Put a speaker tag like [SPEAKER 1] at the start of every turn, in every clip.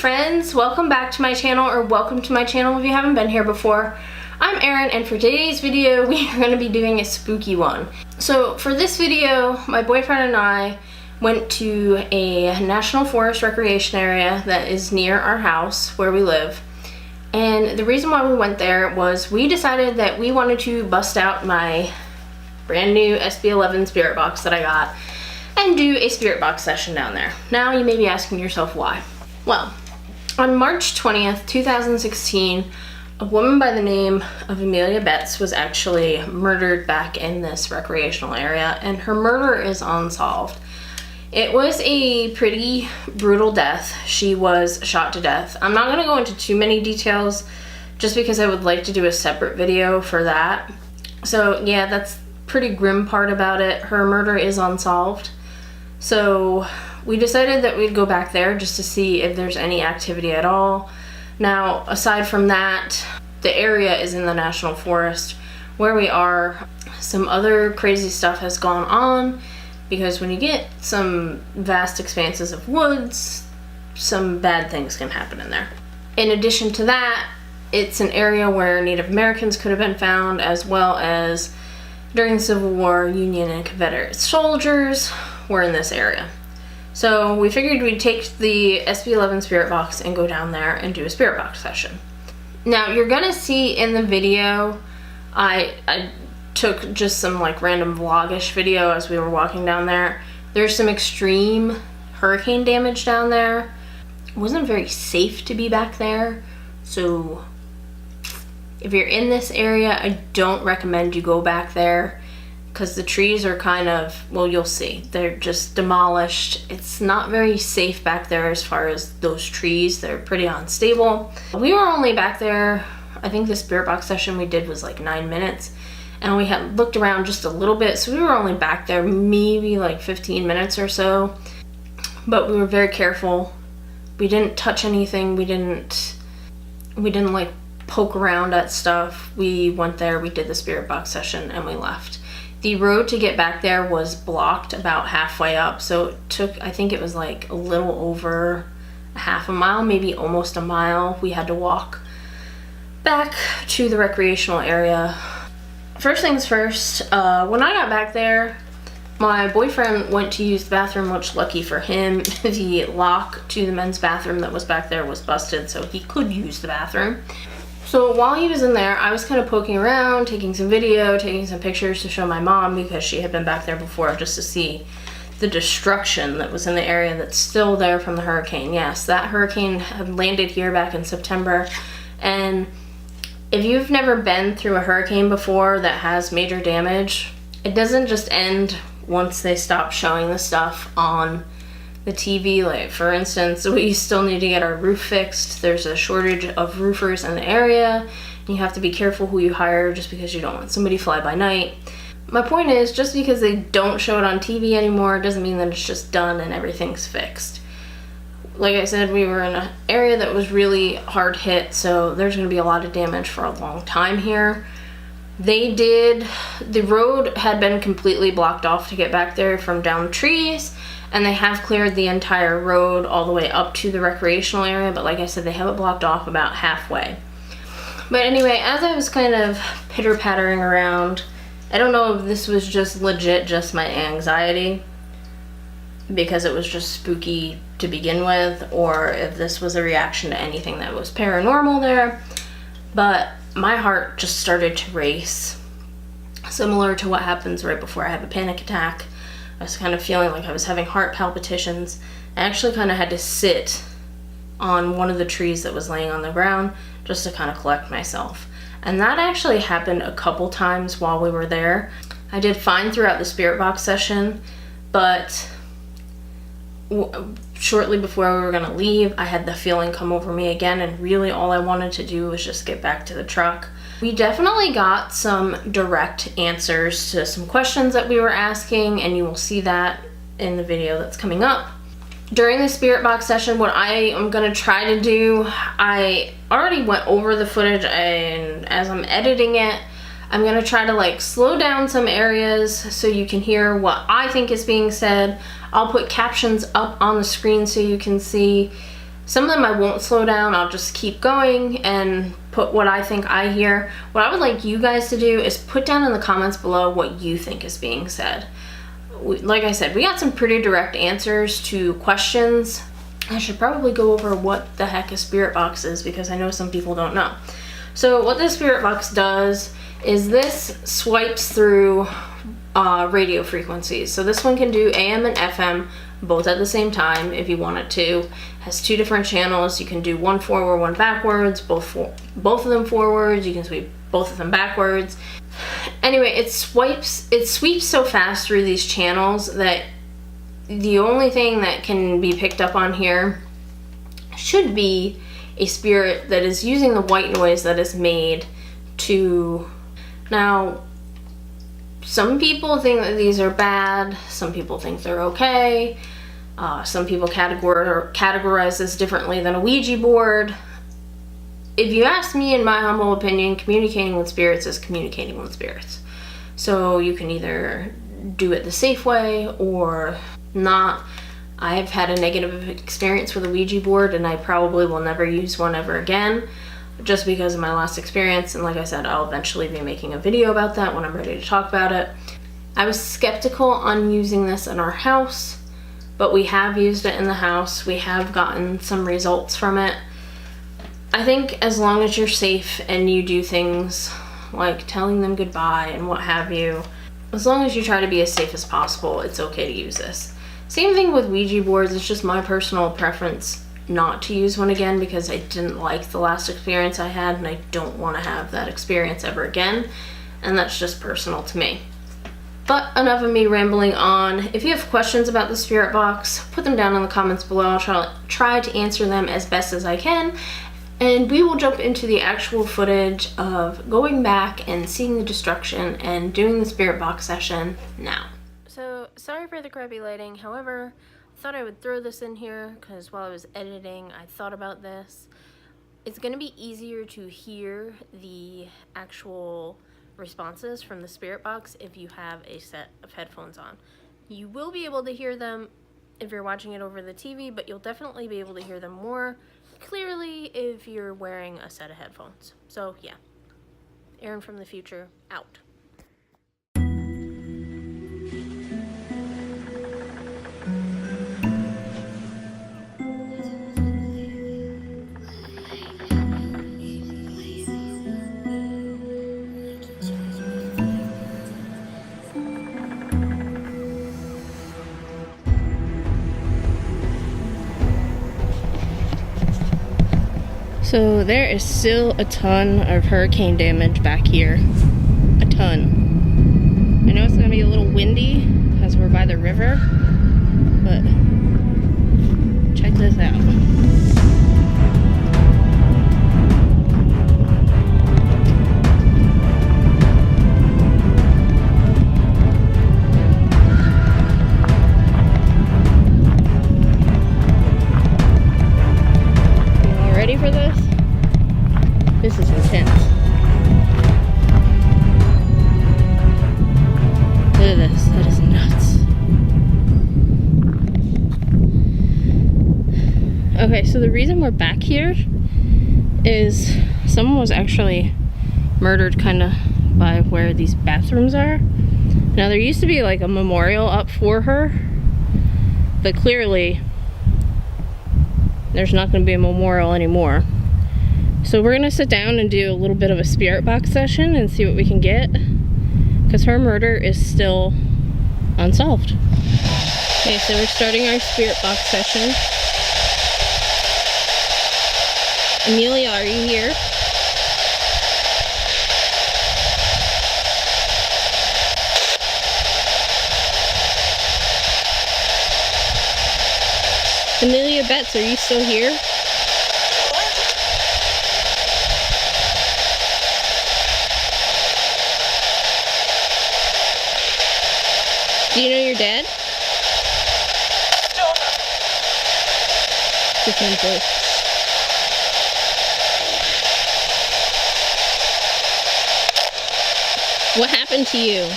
[SPEAKER 1] friends, welcome back to my channel, or welcome to my channel if you haven't been here before. I'm Erin, and for today's video we are going to be doing a spooky one. So for this video, my boyfriend and I went to a national forest recreation area that is near our house where we live. And the reason why we went there was we decided that we wanted to bust out my brand new SB11 spirit box that I got and do a spirit box session down there. Now you may be asking yourself why. Well, on March 20th, 2016, a woman by the name of Amelia Betts was actually murdered back in this recreational area, and her murder is unsolved. It was a pretty brutal death. She was shot to death. I'm not going to go into too many details just because I would like to do a separate video for that. So yeah, that's pretty grim part about it. Her murder is unsolved. So we decided that we'd go back there just to see if there's any activity at all. Now, aside from that, the area is in the national forest where we are. Some other crazy stuff has gone on because when you get some vast expanses of woods, some bad things can happen in there. In addition to that, it's an area where Native Americans could have been found, as well as during the Civil War, Union and Confederate soldiers were in this area. So we figured we'd take the SB11 spirit box and go down there and do a spirit box session. Now you're gonna see in the video, I took just some like random vlog-ish video as we were walking down there. There's some extreme hurricane damage down there. It wasn't very safe to be back there. So if you're in this area, I don't recommend you go back there, because the trees are kind of, well, you'll see, they're just demolished. It's not very safe back there as far as those trees. They're pretty unstable. We were only back there, I think the spirit box session we did was like 9 minutes, and we had looked around just a little bit, so we were only back there maybe like 15 minutes or so. But we were very careful. We didn't touch anything. We didn't like poke around at stuff. We went there, we did the spirit box session, and we left. The road to get back there was blocked about halfway up, so it took, I think it was like a little over a half a mile, maybe almost a mile. We had to walk back to the recreational area. First things first, when I got back there, my boyfriend went to use the bathroom, which, lucky for him, the lock to the men's bathroom that was back there was busted, so he could use the bathroom. So while he was in there, I was kind of poking around, taking some video, taking some pictures to show my mom, because she had been back there before, just to see the destruction that was in the area that's still there from the hurricane. Yes, that hurricane had landed here back in September, and if you've never been through a hurricane before that has major damage, it doesn't just end once they stop showing the stuff on the TV. Like, for instance, we still need to get our roof fixed. There's a shortage of roofers in the area. You have to be careful who you hire, just because you don't want somebody fly by night. My point is, just because they don't show it on TV anymore doesn't mean that it's just done and everything's fixed. Like I said, we were in an area that was really hard hit, so there's going to be a lot of damage for a long time here. The road had been completely blocked off to get back there from down trees, and they have cleared the entire road all the way up to the recreational area, but like I said, they have it blocked off about halfway. But anyway, as I was kind of pitter-pattering around, I don't know if this was just legit just my anxiety, because it was just spooky to begin with, or if this was a reaction to anything that was paranormal there, but my heart just started to race, similar to what happens right before I have a panic attack. I was kind of feeling like I was having heart palpitations. I actually kind of had to sit on one of the trees that was laying on the ground just to kind of collect myself. And that actually happened a couple times while we were there. I did fine throughout the spirit box session, but shortly before we were going to leave, I had the feeling come over me again, and really all I wanted to do was just get back to the truck. We definitely got some direct answers to some questions that we were asking, and you will see that in the video that's coming up. During the spirit box session, what I am going to try to do, I already went over the footage, and as I'm editing it, I'm going to try to like slow down some areas so you can hear what I think is being said. I'll put captions up on the screen so you can see Some of them I won't slow down, I'll just keep going and put what I think I hear. What I would like you guys to do is put down in the comments below what you think is being said. Like I said, we got some pretty direct answers to questions. I should probably go over what the heck a spirit box is, because I know some people don't know. So what this spirit box does is this swipes through radio frequencies. So this one can do AM and FM both at the same time if you want it to. Has 2 different channels. You can do one forward, one backwards, both of them forwards. You can sweep both of them backwards. Anyway, it sweeps so fast through these channels that the only thing that can be picked up on here should be a spirit that is using the white noise that is made to... Now, some people think that these are bad, some people think they're okay, some people categorize this differently than a Ouija board. If you ask me, in my humble opinion, communicating with spirits is communicating with spirits. So you can either do it the safe way or not. I've had a negative experience with a Ouija board, and I probably will never use one ever again, just because of my last experience. And like I said, I'll eventually be making a video about that when I'm ready to talk about it. I was skeptical on using this in our house, but we have used it in the house. We have gotten some results from it. I think as long as you're safe and you do things like telling them goodbye and what have you, as long as you try to be as safe as possible, it's okay to use this. Same thing with Ouija boards. It's just my personal preference not to use one again, because I didn't like the last experience I had, and I don't want to have that experience ever again, and that's just personal to me. But enough of me rambling on. If you have questions about the spirit box, put them down in the comments below. I'll try to answer them as best as I can, and we will jump into the actual footage of going back and seeing the destruction and doing the spirit box session now. So, sorry for the crappy lighting. However, I thought I would throw this in here because while I was editing, I thought about this. It's going to be easier to hear the actual responses from the spirit box if you have a set of headphones on. You will be able to hear them if you're watching it over the TV, but you'll definitely be able to hear them more clearly if you're wearing a set of headphones. So yeah, Erin from the future, out. So there is still a ton of hurricane damage back here. A ton. I know it's gonna be a little windy as we're by the river, but check this out. Ready for this? This is intense. Look at this. That is nuts. Okay, so the reason we're back here is someone was actually murdered kind of by where these bathrooms are. Now, there used to be like a memorial up for her, but clearly there's not going to be a memorial anymore. So we're going to sit down and do a little bit of a spirit box session and see what we can get, because her murder is still unsolved. Okay, so we're starting our spirit box session. Amelia, are you here? Amelia Betts, are you still here? Do you know you're dead? Just one place. What happened to you?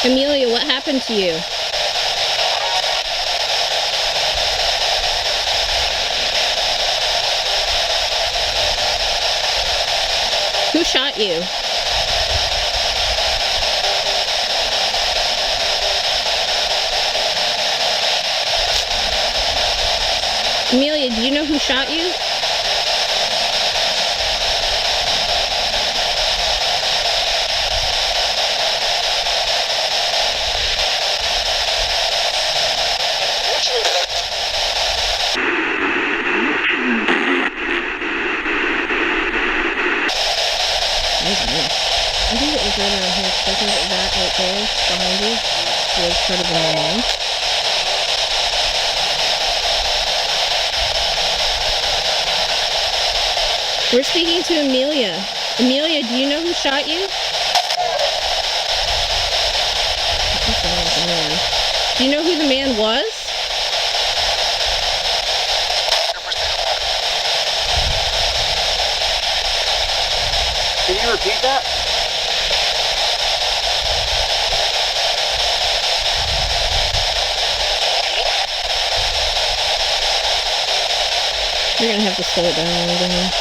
[SPEAKER 1] Amelia, what happened to you? Who shot you? Amelia, do you know who shot you? I think it was right around here, because I think that right there, behind you, was part of the man. We're speaking to Amelia. Amelia, do you know who shot you? Do you know who the man was?
[SPEAKER 2] Can you repeat that?
[SPEAKER 1] You're gonna have to slow it down a little bit.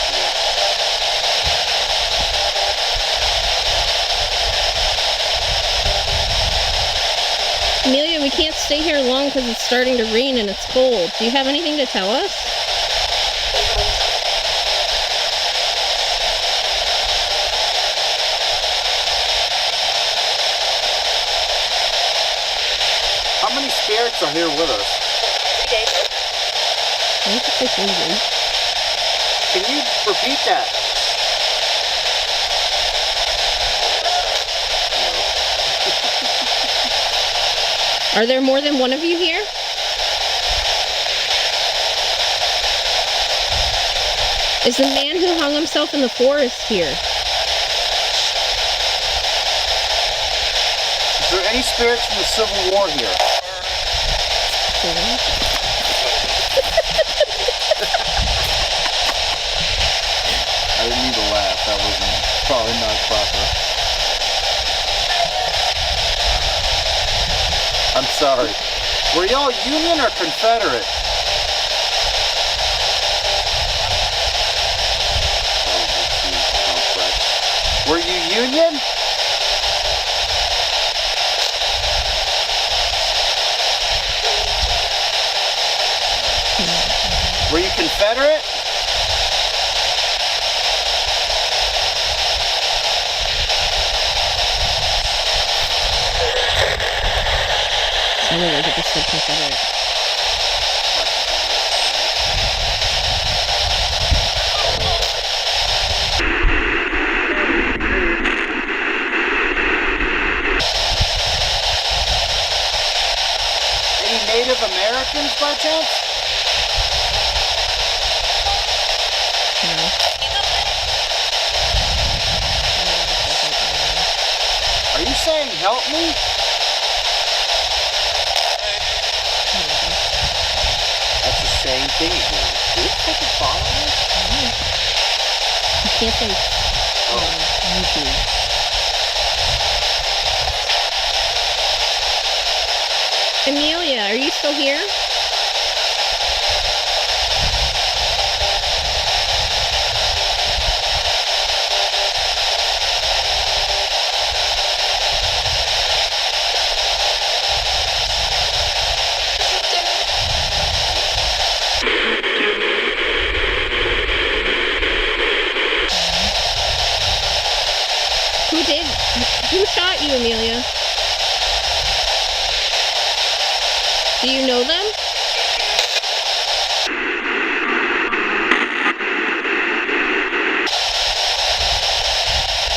[SPEAKER 1] Amelia, we can't stay here long because it's starting to rain and it's cold. Do you have anything to tell us?
[SPEAKER 2] How many spirits are here with us?
[SPEAKER 3] 3 days.
[SPEAKER 2] Can you repeat that?
[SPEAKER 1] Are there more than one of you here? Is the man who hung himself in the forest here?
[SPEAKER 2] Is there any spirits from the Civil War here? I didn't mean to laugh. That wasn't probably not proper. I'm sorry. Were y'all Union or Confederate? Were you Union? Were you Confederate?
[SPEAKER 1] I know that just said Confederate.
[SPEAKER 2] Any Native Americans by chance?
[SPEAKER 1] No.
[SPEAKER 2] Are you saying help me? That's the same thing again. Did it take a follow us?
[SPEAKER 1] You can't say YouTube. Amelia, are you still here? Who shot you, Amelia? Do you know them?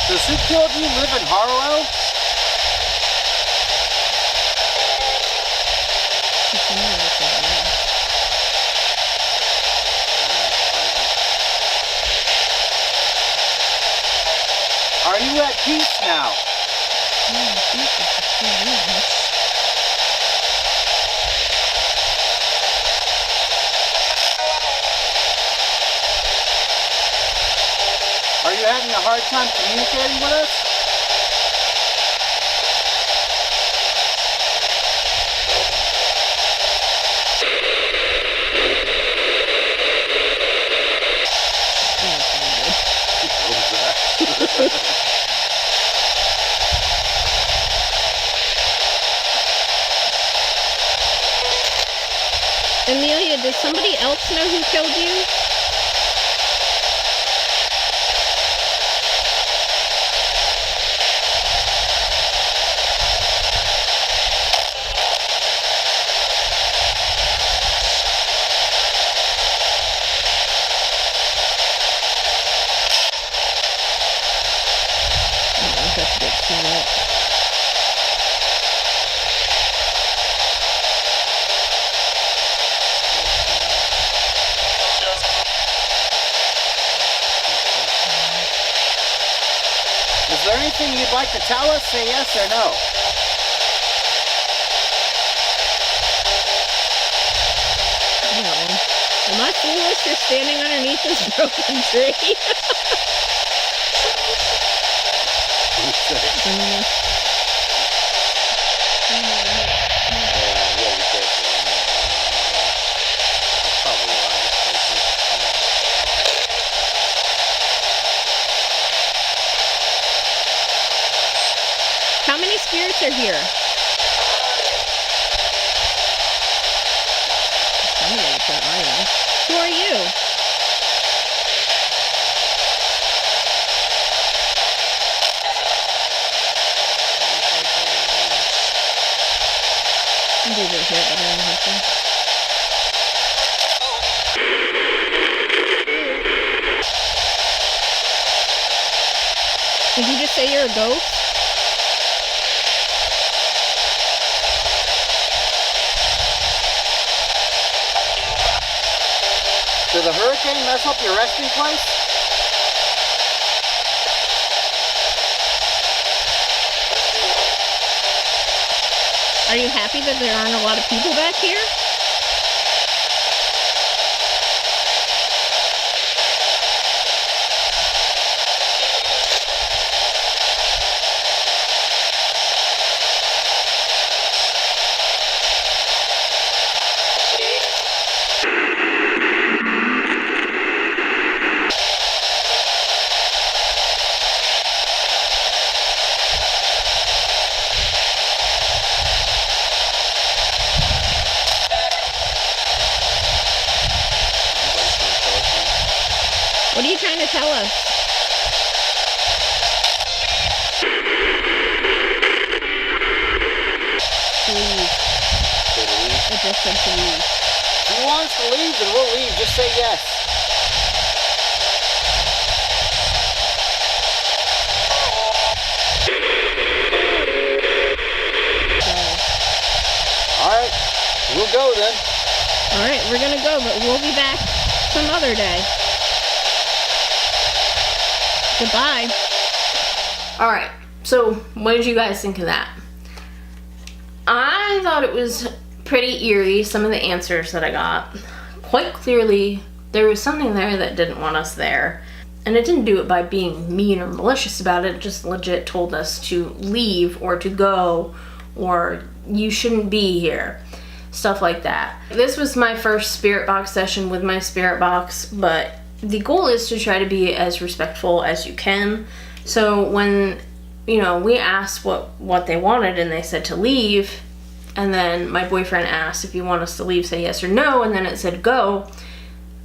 [SPEAKER 2] Does who killed you live in Harlow? Are you at peace now? Are you having a hard time communicating with us?
[SPEAKER 1] Amelia, does somebody else know who killed you?
[SPEAKER 3] Is there anything you'd like to tell us? Say yes or no.
[SPEAKER 1] No. Am I foolish for standing underneath this broken tree? How many spirits are here? Who are you? I do this here, but I don't have to. Did you just say you're a ghost?
[SPEAKER 3] Did the hurricane mess up your resting place?
[SPEAKER 1] Are you happy that there aren't a lot of people back here? What are you trying to tell us? Please. It just said to leave.
[SPEAKER 3] If he wants to leave, then we'll leave. Just say yes. Alright, we'll go then.
[SPEAKER 1] Alright, we're gonna go, but we'll be back some other day. Goodbye. Alright, so what did you guys think of that? I thought it was pretty eerie, some of the answers that I got. Quite clearly, there was something there that didn't want us there. And it didn't do it by being mean or malicious about it, it just legit told us to leave or to go or you shouldn't be here. Stuff like that. This was my first spirit box session with my spirit box, but the goal is to try to be as respectful as you can. So when, you know, we asked what they wanted and they said to leave, and then my boyfriend asked if you want us to leave, say yes or no, and then it said go,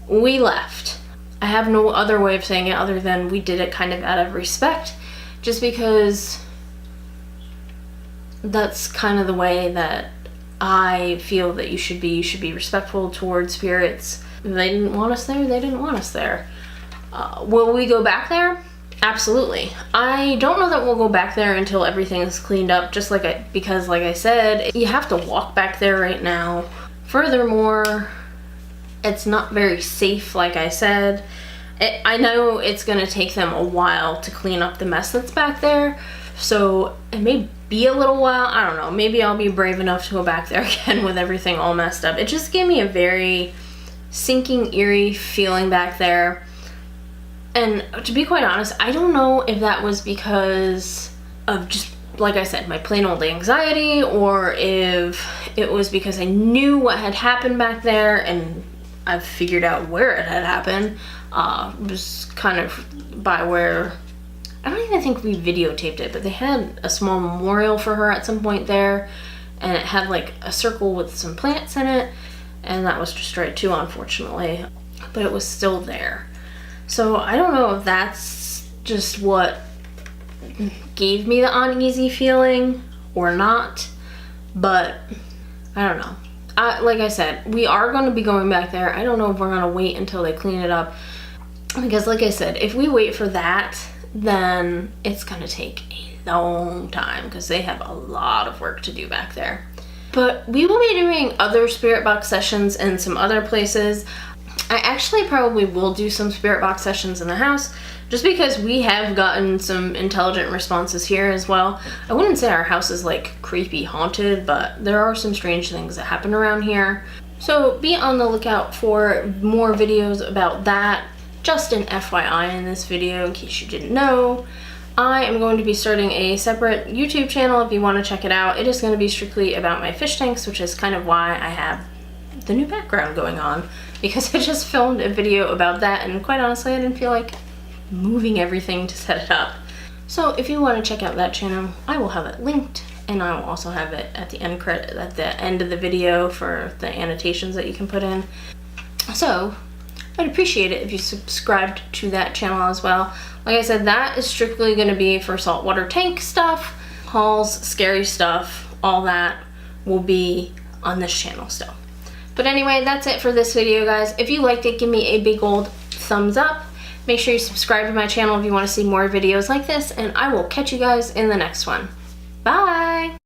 [SPEAKER 1] we left. I have no other way of saying it other than we did it kind of out of respect, just because that's kind of the way that I feel that you should be. You should be respectful towards spirits. If they didn't want us there, they didn't want us there. Will we go back there? Absolutely. I don't know that we'll go back there until everything is cleaned up, because like I said, you have to walk back there right now. Furthermore, it's not very safe, like I said. I know it's gonna take them a while to clean up the mess that's back there, so it may be a little while. I don't know, maybe I'll be brave enough to go back there again with everything all messed up. It just gave me a very sinking, eerie feeling back there. And to be quite honest, I don't know if that was because of just, like I said, my plain old anxiety, or if it was because I knew what had happened back there and I've figured out where it had happened. It was kind of by where I don't even think we videotaped it, but they had a small memorial for her at some point there, and it had like a circle with some plants in it, and that was destroyed too, unfortunately, but it was still there. So I don't know if that's just what gave me the uneasy feeling or not, but I don't know. Like I said, we are going to be going back there. I don't know if we're going to wait until they clean it up, because like I said, if we wait for that, then it's going to take a long time, because they have a lot of work to do back there. But we will be doing other spirit box sessions in some other places. I actually probably will do some spirit box sessions in the house, just because we have gotten some intelligent responses here as well. I wouldn't say our house is like creepy haunted, but there are some strange things that happen around here. So be on the lookout for more videos about that. Just an FYI in this video, in case you didn't know, I am going to be starting a separate YouTube channel if you want to check it out. It is going to be strictly about my fish tanks, which is kind of why I have the new background going on, because I just filmed a video about that, and quite honestly I didn't feel like moving everything to set it up. So if you want to check out that channel, I will have it linked, and I will also have it at the end of the video for the annotations that you can put in. So I'd appreciate it if you subscribed to that channel as well. Like I said, that is strictly going to be for saltwater tank stuff, hauls, scary stuff, all that will be on this channel still. But anyway, that's it for this video, guys. If you liked it, give me a big old thumbs up. Make sure you subscribe to my channel if you want to see more videos like this, and I will catch you guys in the next one. Bye!